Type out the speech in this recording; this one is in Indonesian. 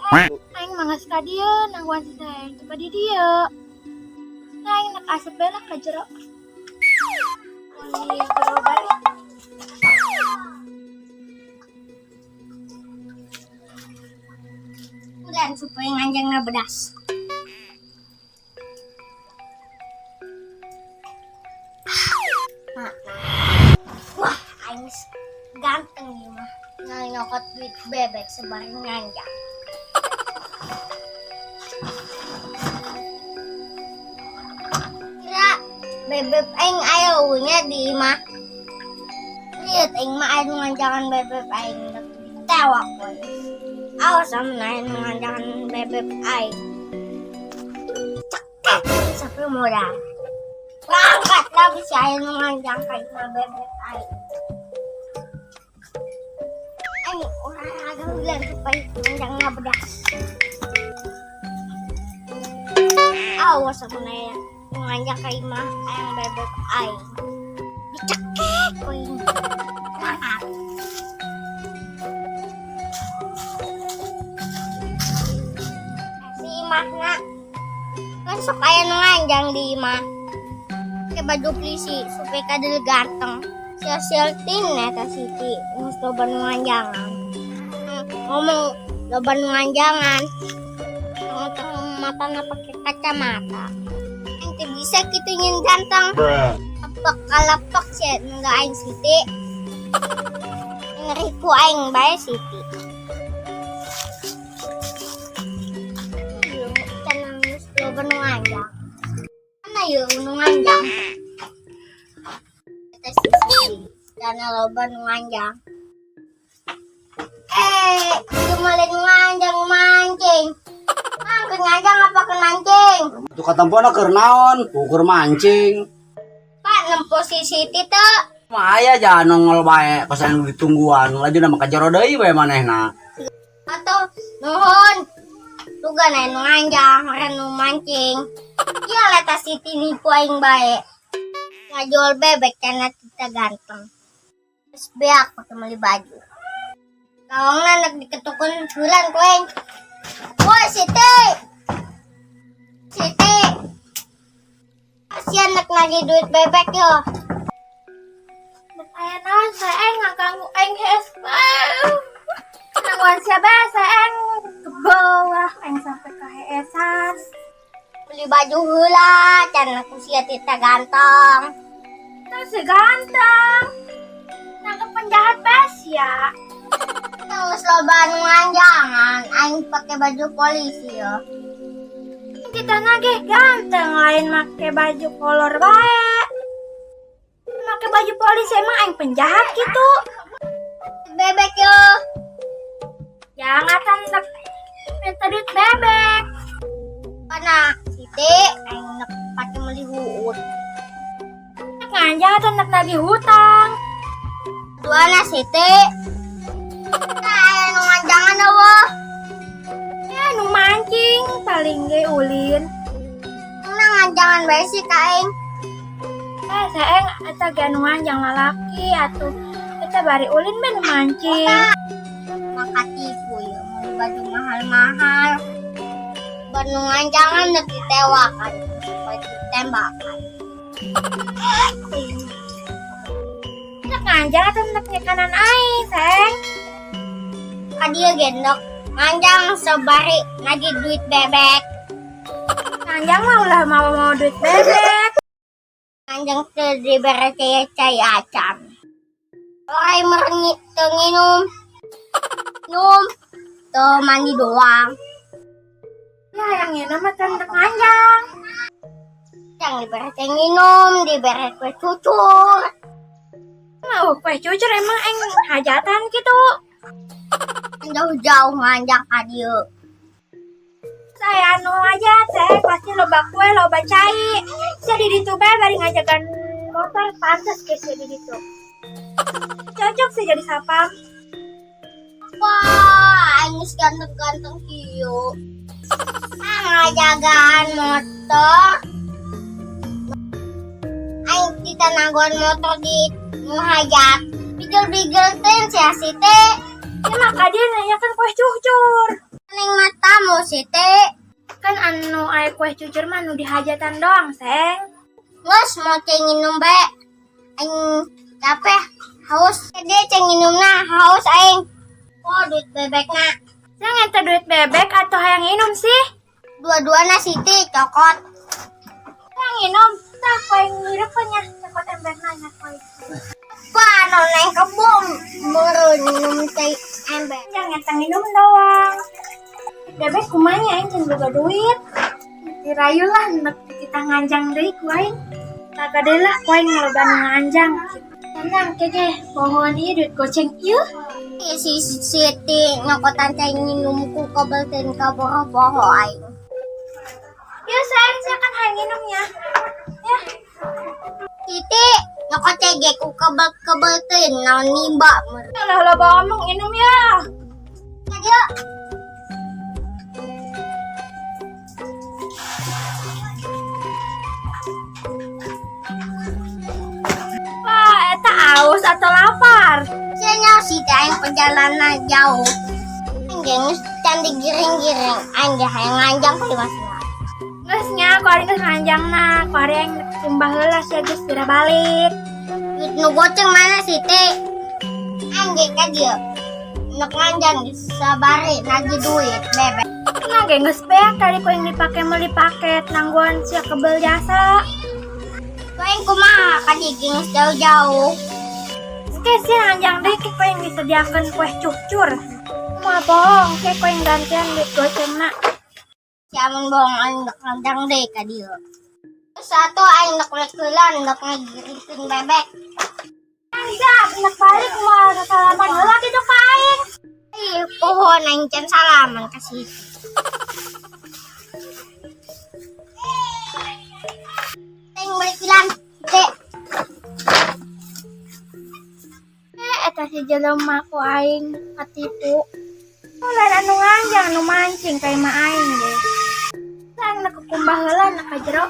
Aing mangas ka dieu nangguan si sayang coba di dieu. Aing nak asep belak ka jero. Di jero bae. Ulan supaya nganjang na bedas. Wah, aing ganteng nih mah. Nyokot duit bebek sebarang nganjang. Kira bebek aing ayaunya di imah. Lihat aing mah aing nganjangan bebek aing tewak boy. Awas sama naik nganjangan bebek aing. Cekek sampai modal. Berangkat lah bisa aing nganjang kayak bebek aing. Aing olahraga ulang supaya nganjang na bedas. Awas sama naik nganjang kayak aing bebek aing. Dicekek boy. Berangkat. Makna kan sok aya nganjang di imah pakai baju polisi supaya kadel ganteng sia-sia tin eta Siti ngus loba nu nganjangan ngomong loba nu nganjangan tengah matana pakai kacamata ente bisa kitu nyen ganteng apek kalapek sih enggak aing Siti ngeriku aing bae Siti. Loba nu nganjang. Mana yeuh nu nganjang? Eta sisi dana loba nu nganjang. Cuma lain nganjang mancing. Keur nganjang apa keur mancing? Itu katempona keur naon? Keur mancing. Pak nempo si Siti teu. Mah aya jangan nongol bae kosan ditungguan. Lajuna mah kajero deui bae manehna. Atuh nuhun. Tuga na nu nganjang, nu mancing. Iya leta Siti nipu aing bae. Ngajual bebek karena kita ganteng. Terus beak pakai beli baju. Kawangna nak diketukun bulan kueng. Woi Siti. Siti. Kasian nak lagi duit bebek yo. Aya naon saeng ngaganggu aing hesbal. Nangguan siapa saeng ke bawah aing sampai ka heesan. Beli baju heula can aku sia tita ganteng. Si ganteng. Nangkep penjahat bes ya. Terus loba nu nganjangan aing pakai baju polisi yo. Kita nage ganteng lain make baju kolor bae. Make baju polisi emang aing penjahat gitu. Bebek yo. Jangan nak minta duit bebek. Mana Siti aing nak pakai beli huut. Nganja nak nagih hutang. Duana Siti. Nah, nu nganjangan eueuh. Ya nu mancing paling ge ulin. Nah nganjangan bae sih ka aing. Saeng eta ge anu nganjang lalaki atuh. Eta bari ulin mah nu mancing. Maka tipu ya mau baju mahal-mahal. Banu nganjangan nak ditewakan supaya ditembakan. Nak nganjang atuh nak kanan aing, Seng. Kadieu gendok nganjang sabari nagih duit bebek. Nganjang mah ulah mau duit bebek. Nganjang teu dibere cai acan. Orang merengi teu nginum. Minum teu mandi doang. Ya yang ini mah nak nganjang. Yang dibere teh nginum, dibere kue cucur. Mau kue cucur emang aing hajatan gitu. Jauh-jauh nganjang ka dieu. Saya anu aja teh pasti loba kue loba cai. Jadi ditu bae bari ngajakan motor pantas ke di ditu. Cocok sih jadi sapam. Wah, ini ganteng-ganteng kieu. Ngajagaan motor. Aing kita nangguan motor di ngahajat. Bigel-bigel teh sia Siti. Ya maka dia nanya kan kue cucur. Neng mata jauh Siti. Kan anu aya kue cucur mah nu dihajatan doang, Seng. Geus mau ceng minum bae. Aing capek, haus. Jadi ceng minumna haus aing. Oh, duit bebekna. Seng ente duit bebek atau hayang minum sih? Dua-duana Siti cokot. Hayang minum. Tah kue ngirep nya cekot ember nanya kue. Pano neng kebun meureun minum teh ember. Jangan ente minum doang. Bebek kumanya aing can boga duit. Dirayu lah nek kita nganjang deui ku aing. Taga deui lah ku aing loba nu nganjang. Tenang kege pohon ieu duit goceng ieu. Si Siti nyokotan ceng minumku kabelteun ka poho aing. Yuk sayang, saya kan hayang minumnya. Ya. Siti nyokot cege ku kabelteun naon nimba meureun. Lah loba ngomong minum ya. Ayo. Wah, eta aus atau lapar? Cenah Siti aing perjalanan jauh. Aing geus cantik giring-giring. Aing ge hayang nganjang ka dimasna. Geusnya, ku ari geus nganjangna, ku ari yang simbah heula sia geus tira balik. Duit nu goceng mana Siti? Aing ge ka dieu. Nek nganjang geus sabari nagih duit bebek. Nah, ge geus beak tadi ku yang dipake meuli paket nangguan sia kebel jasa. Ku aing kumaha ka dieu geus jauh-jauh. Oke sih nganjang deui ku yang disediakeun kue cucur. Moal bohong, ke ku yang gantian duit gocengna. Siamun bohong aing nek nganjang deui ka dieu. Satu aing nek leukeun nek ngagirikeun bebek. Anjak, nek balik moal salaman heula kitu ka aing. Ih, pohon aing can salaman ka Siti. Aing balik pilan. Dek, Eta si jelema ku aing katipu. Lain anu nganjang anu mancing ka imah aing ge. Sang nek kumbah heula nek ka jero.